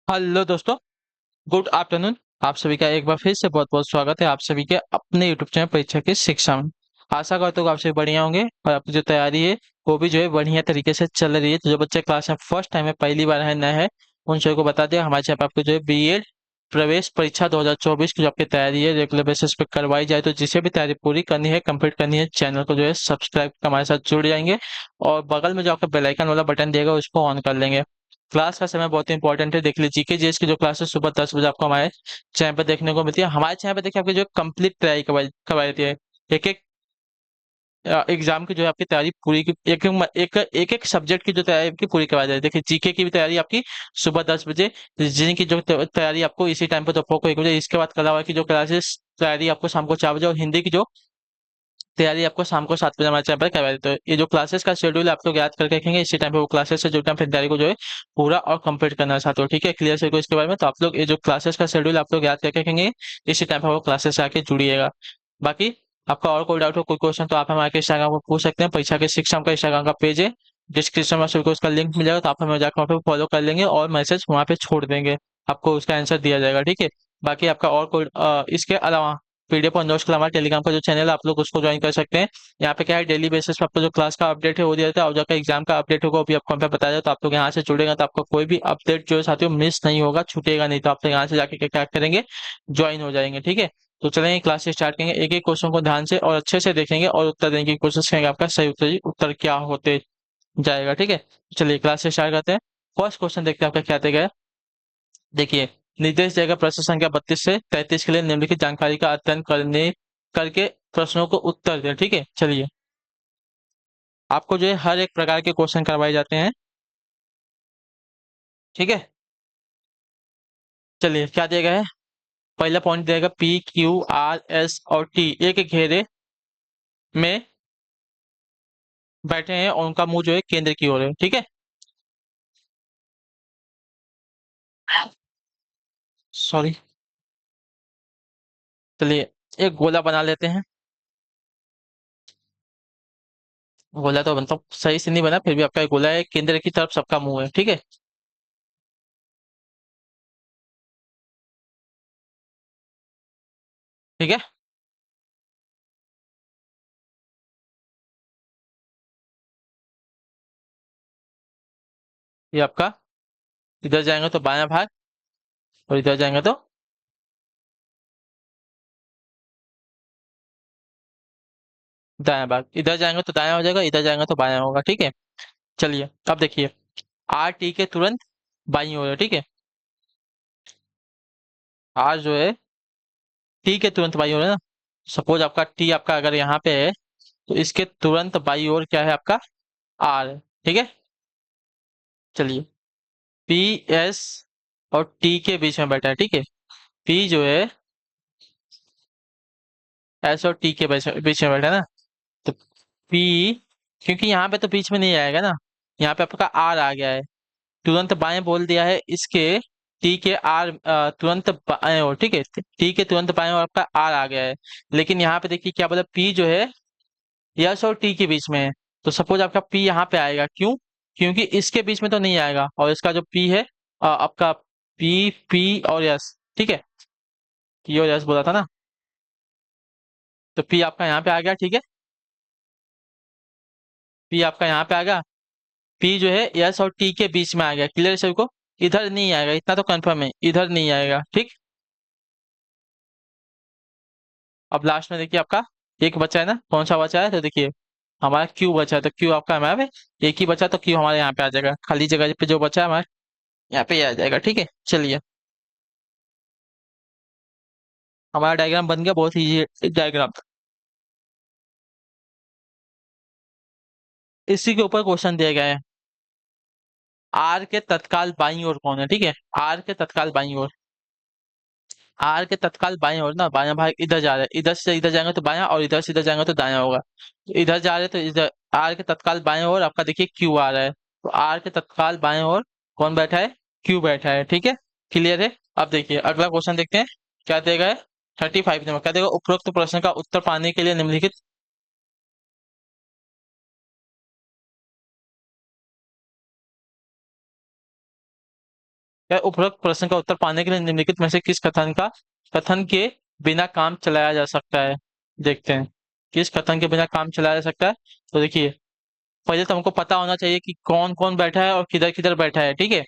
Hello दोस्तों, good afternoon. आप सभी का एक बार फिर से बहुत बहुत स्वागत है आप सभी के अपने यूट्यूब चैनल परीक्षा की शिक्षा में। आशा करता हूँ आप सभी बढ़िया होंगे और आपकी जो तैयारी है वो भी जो है बढ़िया तरीके से चल रही है। तो जो बच्चे क्लास में फर्स्ट टाइम है, पहली बार है, नए है, उन सभी को बता दिया हमारे चैनल पर आपको जो है बीएड प्रवेश परीक्षा 2024 की जो आपकी तैयारी है रेगुलर बेसिस पे करवाई जाए। तो जिसे भी तैयारी पूरी करनी है, कंप्लीट करनी है, चैनल को जो है सब्सक्राइब हमारे साथ जुड़ जाएंगे और बगल में जो आपका बेल आइकन वाला बटन देगा उसको ऑन कर लेंगे। क्लास का समय बहुत इंपॉर्टेंट है। देख लीजिए, जीके जीएस की जो क्लासेस सुबह 10 बजे आपको हमारे चैनल पर देखने को मिलती है। हमारे चैनल पर देखिए आपकी जो कंप्लीट तैयारी करवाई करवाई जाती है। एक एक एग्जाम की जो है आपकी तैयारी पूरी की एक एक सब्जेक्ट की जो तैयारी आपकी पूरी करवाई जाती है। देखिए, जीके की भी तैयारी आपकी सुबह 10 बजे, जिनकी जो तैयारी आपको इसी टाइम पर दोपहर को 1 बजे, इसके बाद कला की जो क्लासेस तैयारी आपको शाम को 4 बजे, और हिंदी की जो तैयारी आपको शाम को 7 बजे हमारे चैनल पर करवा देते हैं। ये जो क्लासेस का शेड्यूल आप लोग याद करके रखेंगे, इसी टाइम पे वो क्लासेस से जुड़ना, फिर तैयारी को जो है पूरा और कंप्लीट करना चाहते हो। ठीक है, क्लियर से इसके बारे में। तो आप लोग ये जो क्लासेस का शेड्यूल आप लोग याद करके रखेंगे, इसी टाइम पे वो क्लासेस से आके जुड़िएगा। बाकी आपका और कोई डाउट हो, कोई क्वेश्चन, तो आप हमारे इंस्टाग्राम पर पूछ सकते हैं। परीक्षा के शिक्षा का इंस्टाग्राम का पेज है, डिस्क्रिप्शन में सबको उसका लिंक मिल जाएगा, तो आप हमें जाकर वहाँ पे फॉलो कर लेंगे और मैसेज वहाँ पे छोड़ देंगे, आपको उसका आंसर दिया जाएगा। ठीक है। बाकी आपका और कोई इसके अलावा पीडीएफ और नोट्स के लिए हमारे टेलीग्राम का जो चैनल है, आप लोग उसको ज्वाइन कर सकते हैं। यहाँ पे क्या है, डेली बेसिस पे आपको जो क्लास का अपडेट है वो दिया जाता है, और जो आपका एग्जाम का अपडेट होगा वो भी आपको यहाँ पे बताया जाए। तो आप लोग यहाँ से जुड़ेगा तो आपका कोई भी अपडेट जो है साथियों मिस नहीं होगा, छूटेगा नहीं। तो आप लोग यहाँ से जाके क्या करेंगे, ज्वाइन हो जाएंगे। ठीक है। तो चलेंगे क्लास से स्टार्ट करेंगे, एक एक क्वेश्चन को ध्यान से और अच्छे से देखेंगे और उत्तर देने की कोशिश करेंगे, आपका सही उत्तर उत्तर क्या होते जाएगा। ठीक है। चलिए क्लास से स्टार्ट करते हैं। फर्स्ट क्वेश्चन देखते हैं आपका क्या देगा है। देखिए, निर्देश देगा प्रश्न संख्या 32 से 33 के लिए निम्नलिखित जानकारी का अध्ययन करने करके प्रश्नों को उत्तर दें। ठीक है। चलिए, आपको जो है हर एक प्रकार के क्वेश्चन करवाए जाते हैं। ठीक है। चलिए, क्या दिया गया है। पहला पॉइंट दिया गया, पी क्यू आर एस और टी एक एक घेरे में बैठे हैं और उनका मुंह जो है केंद्र की ओर है। ठीक है। सॉरी। चलिए, एक गोला बना लेते हैं। गोला तो मतलब सही से नहीं बना, फिर भी आपका एक गोला है, केंद्र की तरफ सबका मुंह है। ठीक है। ठीक है। ये आपका, इधर जाएंगे तो बायां भाग और इधर जाएंगे तो दायां भाग। इधर जाएंगे तो दायां हो जाएगा, इधर जाएंगे तो बायां होगा। ठीक है। चलिए, अब देखिए, आर टी के तुरंत बाईं ओर है। ठीक है। आर जो है टी के तुरंत बाईं ओर है ना। सपोज आपका टी आपका अगर यहाँ पे है, तो इसके तुरंत बाईं ओर क्या है, आपका आर है। ठीक है। चलिए, पी एस और टी के बीच में बैठा है। ठीक है। पी जो है एस और टी के बीच में बैठा है ना। तो पी, क्योंकि यहाँ पे तो बीच में नहीं आएगा ना, यहाँ पे आपका आर आ गया है, तुरंत बाएं बोल दिया है इसके। टी के आर तुरंत बाएं ओर। ठीक है। टी के तुरंत बाएं ओर आपका आर आ गया है। लेकिन यहाँ पे देखिए क्या बोला, पी जो है यस और टी के बीच में है। तो सपोज आपका पी यहाँ पे आएगा, क्यों, क्योंकि इसके बीच में तो नहीं आएगा, और इसका जो पी है आपका पी पी और यस। ठीक है। पी और यस बोला था ना, तो पी आपका यहाँ पे आ गया। ठीक है। पी आपका यहाँ पे आ गया। पी जो है यस और टी के बीच में आ गया। क्लियर है सभी को। इधर नहीं आएगा, इतना तो कंफर्म है, इधर नहीं आएगा। ठीक। अब लास्ट में देखिए आपका एक बचा है ना, कौन सा बचा है, तो देखिए हमारा क्यू बचा है। तो क्यू आपका हमारे पे एक ही बचा, तो क्यू हमारे यहाँ पे आ जाएगा, खाली जगह पे जो बचा है हमारे यहाँ पे ही आ जाएगा। ठीक है। चलिए, हमारा डायग्राम बन गया, बहुत ही डायग्राम। इसी के ऊपर क्वेश्चन दिया गया है, आर के तत्काल बाईं ओर कौन है। ठीक है। आर के तत्काल बाईं ओर, आर के तत्काल बाईं ओर ना, बायां भाग इधर जा रहा है, इधर से इधर जाएंगे तो बायां, और इधर से इधर जाएंगे तो दायां होगा। तो इधर जा रहे हैं तो इधर आर के तत्काल बाएं ओर आपका देखिए क्यू आ रहा है, तो आर के तत्काल बाएं ओर कौन बैठा है, क्यू बैठा है। ठीक है। क्लियर है। अब देखिए अगला क्वेश्चन देखते हैं, क्या देगा है। 35 नंबर क्या देगा, उपरोक्त प्रश्न का उत्तर पाने के लिए निम्नलिखित। या उपरोक्त प्रश्न का उत्तर पाने के लिए निम्नलिखित में से किस कथन के बिना काम चलाया जा सकता है? देखते हैं किस कथन के बिना काम चलाया जा सकता है। तो देखिए, पहले तो हमको पता होना चाहिए कि कौन कौन बैठा है और किधर किधर बैठा है, ठीक है।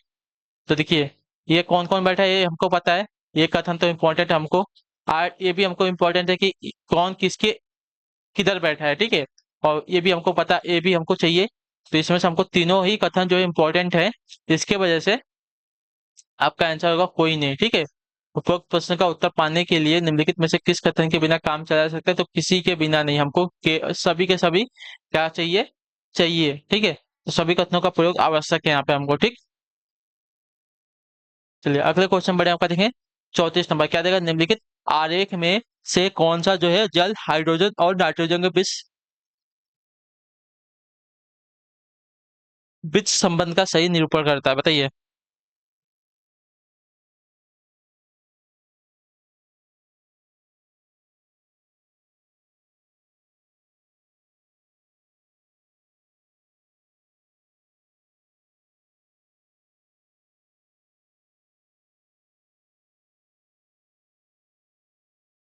तो देखिए, ये कौन कौन बैठा है ये हमको पता है, ये कथन तो इम्पोर्टेंट है हमको। और ये भी हमको इम्पोर्टेंट है कि कौन किसके किधर बैठा है, ठीक है। और ये भी हमको पता, ये भी हमको चाहिए। तो इसमें से हमको तीनों ही कथन जो इम्पोर्टेंट है, इसके वजह से आपका आंसर होगा कोई नहीं, ठीक है। उपरोक्त प्रश्न का उत्तर पाने के लिए निम्नलिखित में से किस कथन के बिना काम चला जा सकता है? तो किसी के बिना नहीं, हमको सभी के सभी क्या चाहिए? चाहिए, ठीक है। तो सभी कथनों का प्रयोग आवश्यक है यहाँ पे हमको, ठीक। चलिए अगले क्वेश्चन बढ़े, आपका देखें 34 नंबर क्या देगा? निम्नलिखित आरेख में से कौन सा जो है जल हाइड्रोजन और नाइट्रोजन के बीच संबंध का सही निरूपण करता है? बताइए।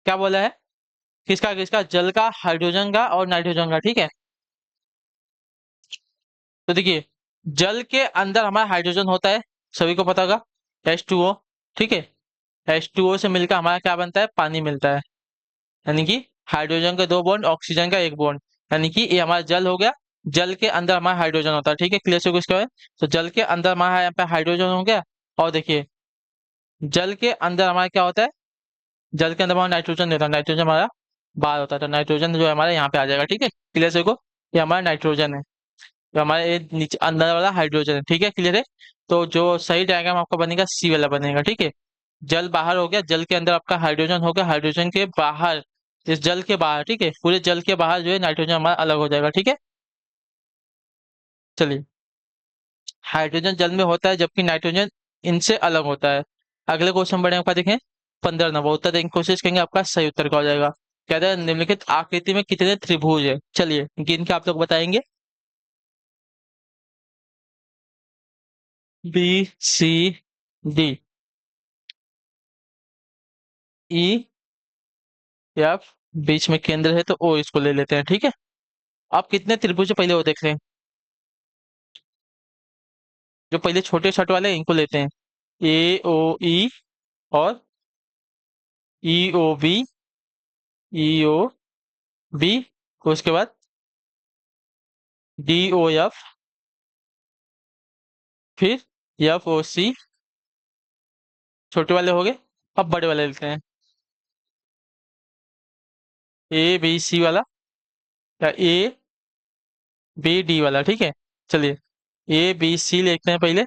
क्या बोला है? किसका किसका? जल का, हाइड्रोजन का और नाइट्रोजन का, ठीक है। तो देखिए, जल के अंदर हमारा हाइड्रोजन होता है, सभी को पता होगा, H2O, ठीक है। H2O से मिलकर हमारा क्या बनता है? पानी मिलता है। यानी कि हाइड्रोजन का 2 बॉन्ड, ऑक्सीजन का 1 बॉन्ड, यानी कि ये हमारा जल हो गया। जल के अंदर हमारा हाइड्रोजन होता है, ठीक है। क्लियर से इसके बाद तो जल के अंदर हमारा यहाँ पे हाइड्रोजन हो गया। और देखिए, जल के अंदर हमारा क्या होता है? जल के अंदर हमारा नाइट्रोजन देता है, नाइट्रोजन हमारा बाहर होता है। तो नाइट्रोजन जो है हमारा यहाँ पे आ जाएगा, ठीक है। क्लियर से को, ये हमारा नाइट्रोजन है, जो हमारे ये नीचे अंदर वाला हाइड्रोजन है, ठीक है। क्लियर है। तो जो सही डायग्राम आपका बनेगा सी वाला बनेगा, ठीक है। जल बाहर हो गया, जल के अंदर आपका हाइड्रोजन हो गया, हाइड्रोजन के बाहर, इस जल के बाहर, ठीक है, पूरे जल के बाहर जो है नाइट्रोजन हमारा अलग हो जाएगा, ठीक है। चलिए, हाइड्रोजन जल में होता है जबकि नाइट्रोजन इनसे अलग होता है। अगले क्वेश्चन बढ़े, आपका देखें 15 नंबर, उत्तर देने की कोशिश करेंगे, आपका सही उत्तर क्या हो जाएगा? कहता है निम्नलिखित आकृति में कितने त्रिभुज है? चलिए गिन के आप लोग बताएंगे। B C D E F, बीच में केंद्र है तो O इसको ले लेते हैं, ठीक है। आप कितने त्रिभुज पहले वो देख रहे हैं? जो पहले छोटे छठ वाले हैं, इनको लेते हैं। AOE और EOB, EOB, उसके बाद DOF, फिर FOC, छोटे वाले हो गए। अब बड़े वाले लेते हैं, ABC वाला या ABD वाला, ठीक है। चलिए ABC लिखते हैं पहले,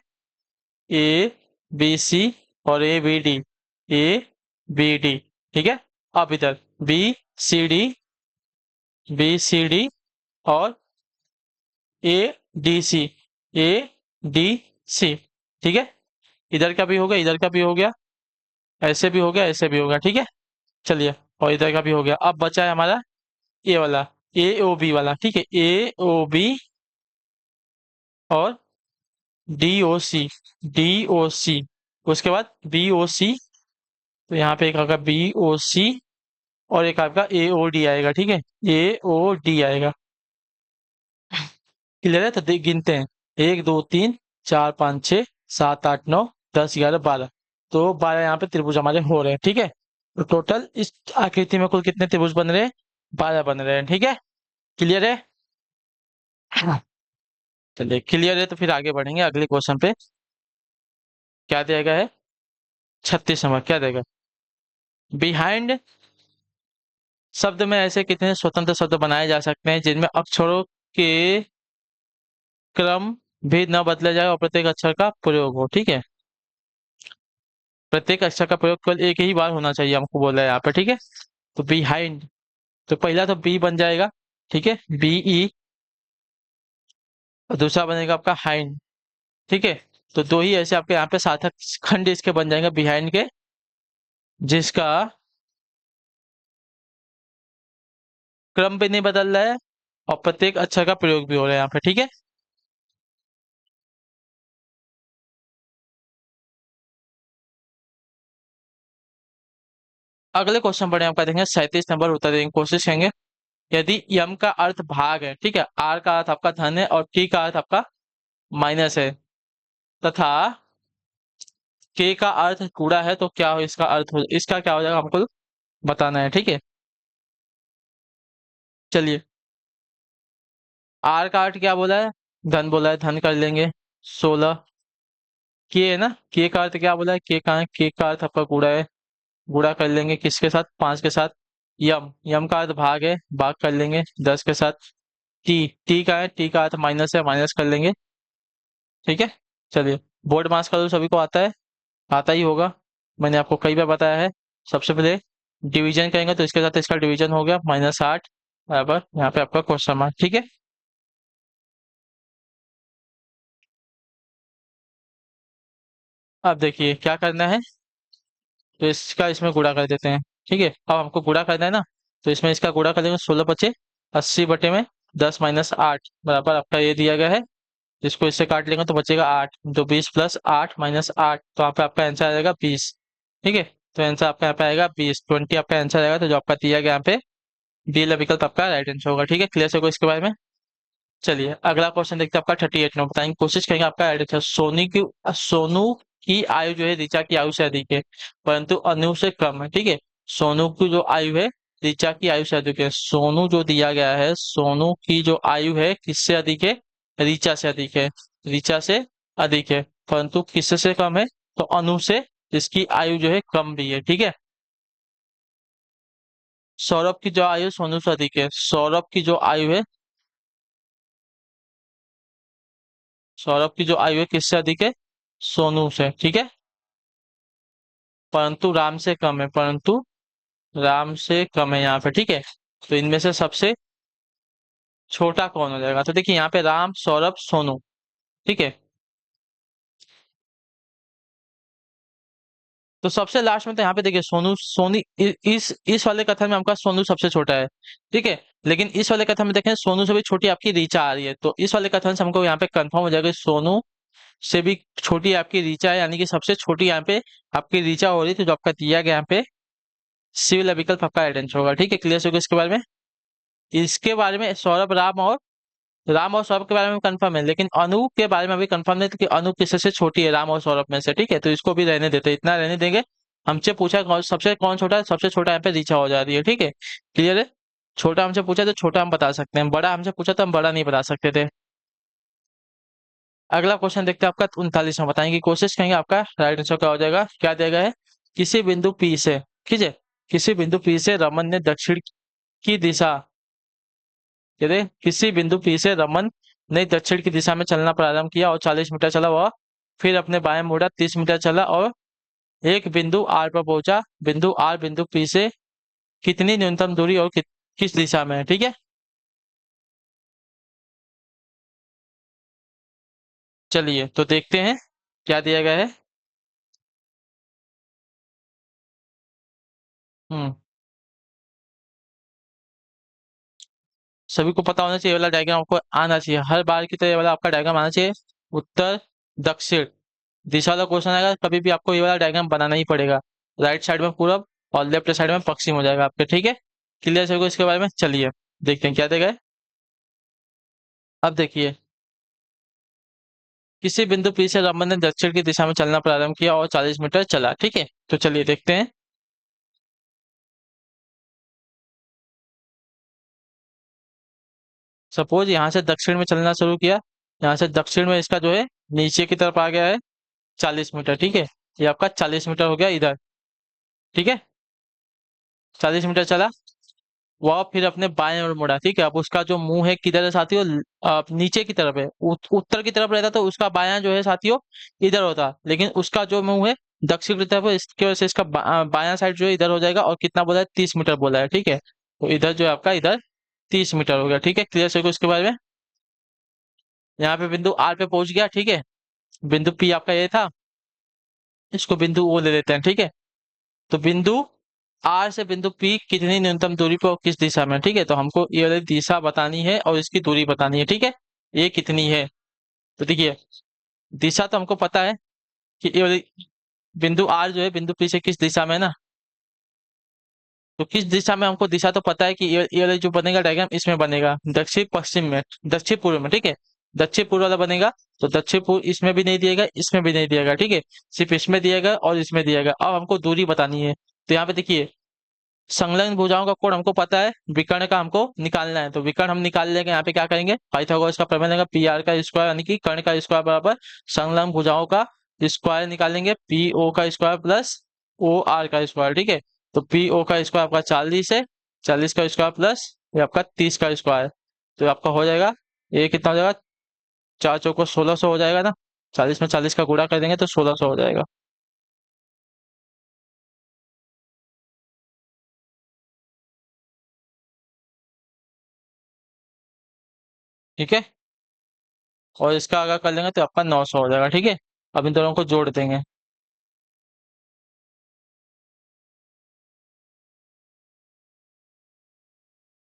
ABC और ABD, ठीक है। अब इधर BCD, BCD और ADC, ADC, ठीक है। इधर का भी हो गया, इधर का भी हो गया, ऐसे भी हो गया, ऐसे भी हो गया, ठीक है। चलिए, और इधर का भी हो गया। अब बचा है हमारा ये वाला, AOB वाला, ठीक है। AOB और DOC, उसके बाद BOC। तो यहाँ पे एक आपका BOC और एक आपका AOD आएगा, ठीक है। AOD आएगा। क्लियर है? तो गिनते हैं, 1 2 3 4 5 6 7 8 9 10 11 12। तो 12 यहाँ पे त्रिभुज हमारे हो रहे हैं, ठीक है। तो टोटल इस आकृति में कुल कितने त्रिभुज बन रहे हैं? 12 बन रहे हैं, ठीक है। क्लियर है? चलिए क्लियर है, तो फिर आगे बढ़ेंगे अगले क्वेश्चन पे। क्या दिया गया है? 36 नंबर क्या देगा? बिहाइंड शब्द में ऐसे कितने स्वतंत्र शब्द बनाए जा सकते हैं जिनमें अक्षरों के क्रम भी न बदला जाए और प्रत्येक अक्षर का प्रयोग हो, ठीक है। प्रत्येक अक्षर का प्रयोग केवल एक ही बार होना चाहिए, हमको बोला है यहाँ पे, ठीक है। तो बिहाइंड, तो पहला तो बी बन जाएगा, ठीक है, BE। और दूसरा बनेगा आपका हाइंड, ठीक है। तो दो ही ऐसे आपके यहाँ पे सार्थक खंड इसके बन जाएंगे बिहाइंड के, जिसका क्रम भी नहीं बदल रहा है और प्रत्येक अक्षर का प्रयोग भी हो रहा है यहाँ पे, ठीक है। अगले क्वेश्चन पढ़े आपका देखेंगे 37 नंबर उत्तर देने की कोशिश करेंगे। यदि यम का अर्थ भाग है, ठीक है, आर का अर्थ आपका धन है और टी का अर्थ आपका माइनस है, तथा के का अर्थ कूड़ा है, तो क्या हो इसका अर्थ हो, इसका क्या हो जाएगा हमको बताना है, ठीक है। चलिए, आर का अर्थ क्या बोला है, धन बोला है, धन कर लेंगे 16। के है ना, के का अर्थ क्या बोला है, के का है, के का अर्थ आपका कूड़ा है, गुणा कर लेंगे किसके साथ, 5 के साथ। यम, यम का अर्थ भाग है, भाग कर लेंगे 10 के साथ। टी, टी का है, टी का अर्थ माइनस है, माइनस कर लेंगे, ठीक है। चलिए, बोर्ड मास का तो सभी को आता है, आता ही होगा, मैंने आपको कई बार बताया है। सबसे पहले डिवीजन करेंगे तो इसके साथ इसका डिवीजन हो गया, -8 बराबर यहाँ पे आपका क्वेश्चन मार्क, ठीक है। अब देखिए क्या करना है, तो इसका इसमें गुणा कर देते हैं, ठीक है। अब हमको गुणा करना है ना, तो इसमें इसका गुणा कर देंगे, 16×5 = 80 बटे में 10 - 8 बराबर आपका ये दिया गया है। इसको इससे काट लेंगे तो बचेगा 8, तो 20 + 8 - 8, तो यहाँ पे आपका आंसर आ जाएगा 20, ठीक है। तो आंसर आपका यहाँ पे आएगा 20, 20 आपका आंसर आएगा, तो जो आपका दिया गया यहाँ पे डी वाला विकल्प आपका राइट आंसर होगा, ठीक है। क्लियर से इसके बारे में। चलिए अगला क्वेश्चन देखते हैं आपका 38 नंबर, बताएंगे कोशिश करेंगे आपका एडिट है। सोनू की आयु जो है ऋचा की आयु से अधिक है, परंतु अनु से कम है, ठीक है। सोनू की जो आयु है ऋचा की आयु से अधिक है। सोनू जो दिया गया है, सोनू की जो आयु है किससे अधिक है, ऋचा से अधिक है, ऋचा से अधिक है, परंतु किससे कम है, तो अनु से, जिसकी आयु जो है कम भी है, ठीक है। सौरभ की जो आयु सोनू से अधिक है, सौरभ की जो आयु है, सौरभ की जो आयु है किससे अधिक है, सोनू से, ठीक है। परंतु राम से कम है, परंतु राम से कम है यहाँ पे, ठीक है। तो इनमें से सबसे छोटा कौन हो जाएगा, तो देखिए यहाँ पे राम, सौरभ, सोनू, ठीक है। तो सबसे लास्ट में तो यहाँ पे देखिए सोनू, सोनी, इस वाले कथन में आपका सोनू सबसे छोटा है, ठीक है। लेकिन इस वाले कथन में देखें सोनू से भी छोटी आपकी ऋचा आ रही है, तो इस वाले कथन से हमको यहाँ पे कंफर्म हो जाएगा कि सोनू से भी छोटी आपकी ऋचा है, यानी कि सबसे छोटी यहाँ पे आपकी ऋचा हो रही थी, जो आपका दिया गया यहाँ पे सिविल विकल्प आपका राइट आंसर होगा, ठीक है। क्लियर हो गया इसके बारे में। इसके बारे में सौरभ, राम और सौरभ के बारे में कंफर्म है, लेकिन अनु के बारे में अभी कंफर्म नहीं था कि अनु किससे छोटी है, राम और सौरभ में से, ठीक है। तो इसको भी रहने देते, इतना रहने देंगे। हमसे पूछा सबसे कौन छोटा है, सबसे छोटा यहाँ पे ऋचा हो जा रही है, ठीक है। क्लियर है। छोटा हमसे पूछा तो छोटा हम बता सकते हैं, बड़ा हमसे पूछा तो हम बड़ा नहीं बता सकते थे। अगला क्वेश्चन देखते हैं आपका 39 में, बताएंगे कोशिश करेंगे आपका राइट आंसर क्या हो जाएगा। क्या दिया गया है, किसी बिंदु पी से, ठीक है, किसी बिंदु पी से रमन ने दक्षिण की दिशा, कहते हैं किसी बिंदु पी से रमन ने दक्षिण की दिशा में चलना प्रारंभ किया और 40 मीटर चला, वह फिर अपने बाएं मुड़ा 30 मीटर चला और एक बिंदु आर पर पहुंचा। बिंदु आर बिंदु पी से कितनी न्यूनतम दूरी और किस दिशा में है, ठीक है। चलिए तो देखते हैं क्या दिया गया है। हम्म, सभी को पता होना चाहिए, ये वाला डायग्राम आपको आना चाहिए हर बार की तरह, ये वाला आपका डायग्राम आना चाहिए। उत्तर दक्षिण दिशा वाला क्वेश्चन आएगा कभी भी आपको ये वाला डायग्राम बनाना ही पड़ेगा। राइट साइड में पूरब और लेफ्ट साइड में पश्चिम हो जाएगा आपके, ठीक है। क्लियर है इसके बारे में। चलिए देखते हैं क्या देगा है। अब देखिए, किसी बिंदु पी से रमन ने दक्षिण की दिशा में चलना प्रारंभ किया और 40 मीटर चला, ठीक है। तो चलिए देखते हैं। सपोज यहाँ से दक्षिण में चलना शुरू किया, यहाँ से दक्षिण में इसका जो है नीचे की तरफ आ गया है 40 मीटर, ठीक है। ये आपका 40 मीटर हो गया इधर, ठीक है। 40 मीटर चला, वह फिर अपने बाएं ओर मुड़ा, ठीक है। अब उसका जो मुंह है किधर है साथियों, नीचे की तरफ है, उत्तर की तरफ रहता तो उसका बायां जो है साथियों इधर होता, लेकिन उसका जो मुंह है दक्षिण की तरफ है, इसकी वजह से इसका बायां साइड जो है इधर हो जाएगा। और कितना बोला है, 30 मीटर बोला है, ठीक है। तो इधर जो है आपका इधर 30 मीटर हो गया, ठीक है। क्लियर है उसके बारे में। यहाँ पे बिंदु आर पे पहुंच गया, ठीक है। बिंदु पी आपका ये था, इसको बिंदु ओ ले लेते हैं, ठीक है। तो बिंदु आर से बिंदु पी कितनी न्यूनतम दूरी पर और किस दिशा में, ठीक है। तो हमको ये वाली दिशा बतानी है और इसकी दूरी बतानी है, ठीक है। ये कितनी है, तो देखिए दिशा तो हमको पता है कि ये वाली बिंदु आर जो है बिंदु पी से किस दिशा में है ना, तो किस दिशा में, हमको दिशा तो पता है कि ये वाला जो बनेगा डायग्राम इसमें बनेगा, दक्षिण पश्चिम में, दक्षिण पूर्व में, ठीक है। दक्षिण पूर्व वाला बनेगा। तो दक्षिण पूर्व इसमें भी नहीं दिएगा, इसमें भी नहीं दिएगा, ठीक है। सिर्फ इसमें दिएगा और इसमें दिएगा। अब हमको दूरी बतानी है। तो यहाँ पे देखिए, संलग्न भुजाओं का कोण हमको पता है, विकर्ण का हमको निकालना है। तो विकर्ण हम निकाल लेंगे। यहाँ पे क्या करेंगे, पाइथागोरस का प्रमेय लेंगे, पी आर का स्क्वायर यानी कि कर्ण का स्क्वायर बराबर संलग्न भुजाओं का स्क्वायर निकालेंगे, पी ओ का स्क्वायर प्लस ओ आर का स्क्वायर, ठीक है। तो पी ओ का स्क्वायर आपका 40 है, 40 का स्क्वायर प्लस ये आपका 30 का स्क्वायर। तो आपका हो जाएगा, ये कितना हो जाएगा, 4 चौको 1600 हो जाएगा ना। 40 में 40 का गुणा कर देंगे तो 1600 हो जाएगा। ठीक है। और इसका अगर कर लेंगे तो आपका 900 हो जाएगा, ठीक है। अब इन दोनों को जोड़ देंगे।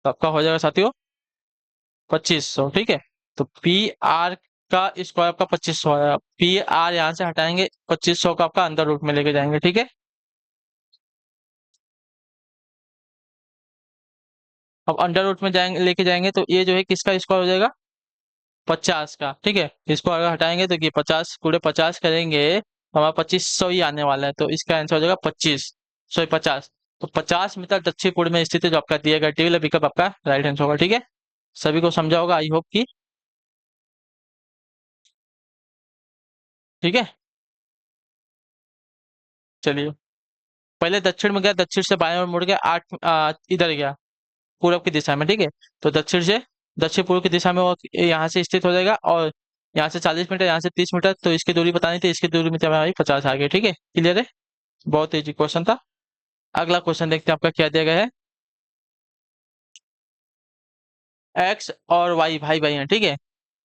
तो आपका हो जाएगा साथियों 2500, ठीक है। तो पी आर का स्क्वायर आपका 2500 आया। पी आर यहाँ से हटाएंगे, 2500 का आपका अंदर रूट में लेके जाएंगे, ठीक है। अब अंडर रूट में जाएंगे, लेके जाएंगे तो ये जो है किसका स्क्वायर हो जाएगा, 50 का, ठीक है। इसको अगर हटाएंगे तो ये 50 पूरे 50 करेंगे तो हमारा 2500 ही आने वाला है। तो इसका आंसर हो जाएगा 50। तो 50 मीटर दक्षिण पूर्व में स्थित है जो आपका दिया गया टी वाला विकल्प आपका राइट आंसर होगा, ठीक है। सभी को समझा होगा आई होप कि, ठीक है। चलिए, पहले दक्षिण में गया, दक्षिण से बाएं ओर मुड़ गया, इधर गया पूर्व की दिशा में, ठीक है। तो दक्षिण से दक्षिण पूर्व की दिशा में वो यहाँ से स्थित हो जाएगा। और यहाँ से 40 मीटर, यहाँ से 30 मीटर, तो इसकी दूरी बतानी थी, इसकी दूरी में तो हमारी 50 आ गई, ठीक है। क्लियर है, बहुत इजी क्वेश्चन था। अगला क्वेश्चन देखते हैं आपका क्या दिया गया है। एक्स और वाई भाई भाई हैं, ठीक है।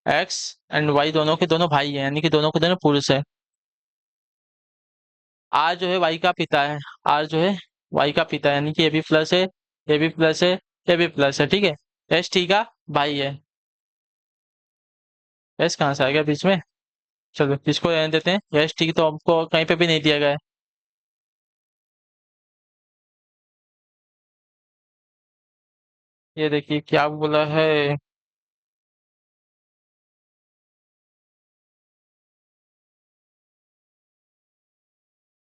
एक्स एंड वाई दोनों के दोनों भाई हैं, यानी कि दोनों के दोनों पुरुष है। आर जो है वाई का पिता है। आर जो है वाई का पिता है, यानी कि ए बी प्लस है, ए बी प्लस है, ए बी प्लस है, ठीक है। एस टी का भाई है। एस कहाँ से आ गया बीच में। चलो इसको रहने देते हैं, एस टी तो हमको कहीं पे भी नहीं दिया गया है। ये देखिए क्या बोला है।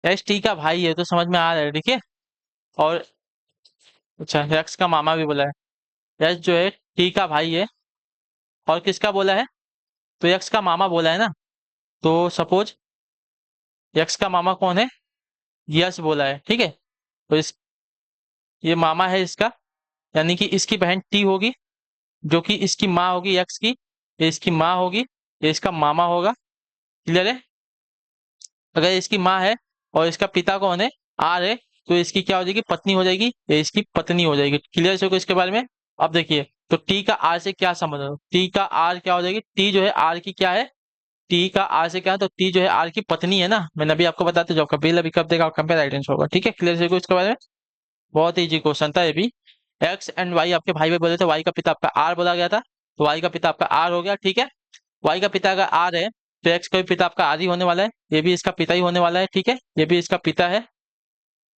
एस टी का भाई है तो समझ में आ रहा है, ठीक है। और अच्छा, एक्स का मामा भी बोला है। एस जो है टी का भाई है, और किसका बोला है, तो एक्स का मामा बोला है ना। तो सपोज यक्स का मामा कौन है, यश बोला है, ठीक है। तो इस ये मामा है इसका, यानी कि इसकी बहन टी होगी, जो कि इसकी माँ होगी यक्स की। ये इसकी माँ होगी, ये इसका मामा होगा। क्लियर है। अगर इसकी माँ है और इसका पिता कौन है, आर है, तो इसकी क्या हो जाएगी, पत्नी हो जाएगी। ये इसकी पत्नी हो जाएगी। क्लियर है इसके बारे में। अब देखिए, तो टी का आर से क्या संबंध है, टी का आर क्या हो जाएगी, टी जो है आर की क्या है, टी का आर से क्या है, तो टी जो है आर की पत्नी है ना। मैंने अभी आपको बताया था, जो आपका बिल अभी कब देगा आपका राइट आंसर होगा, ठीक है। क्लियर है इसके बारे में। बहुत इजी क्वेश्चन था ये भी। एक्स एंड वाई आपके भाई भाई बोले थे, वाई का पिता आपका आर बोला गया था, तो वाई का पिता आपका आर हो गया, ठीक है। वाई का पिता अगर आर है तो एक्स का भी पिता आपका आर ही होने वाला है, ये भी इसका पिता ही होने वाला है, ठीक है। ये भी इसका पिता है,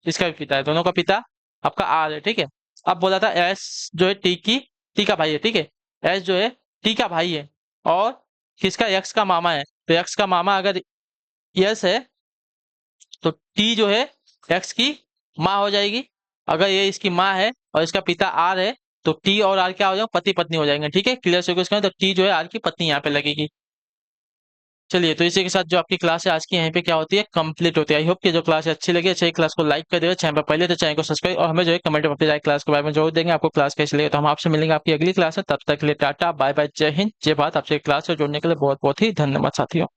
इसका भी पिता है, दोनों का पिता आपका आर है, ठीक है। अब बोला था एस जो है टी का भाई है, ठीक है। एस जो है टी का भाई है, और किसका, एक्स का मामा है। तो एक्स का मामा अगर यस है, तो टी जो है एक्स की माँ हो जाएगी। अगर ये इसकी माँ है और इसका पिता आर है, तो टी और आर क्या हो जाएंगे, पति पत्नी हो जाएंगे, ठीक है। क्लियर से क्वेश्चन, तो टी जो है आर की पत्नी यहाँ पे लगेगी। चलिए, तो इसी के साथ जो आपकी क्लास है आज की यहीं पे क्या होती है, कंप्लीट होती है। आई होप कि जो क्लास है अच्छी लगी, अच्छी क्लास को लाइक कर देगा, चैनल पर पहले तो चैनल को सब्सक्राइब, और हमें जो है कमेंट में अपनी राय क्लास के बारे में जरूर देंगे, आपको क्लास कैसी लगे। तो हम आपसे मिलेंगे आपकी अगली क्लास है, तब तक के लिए टाटा बाय बाय, जय हिंद जय भारत। आपसे क्लास से जुड़ने के लिए बहुत बहुत ही धन्यवाद साथियों।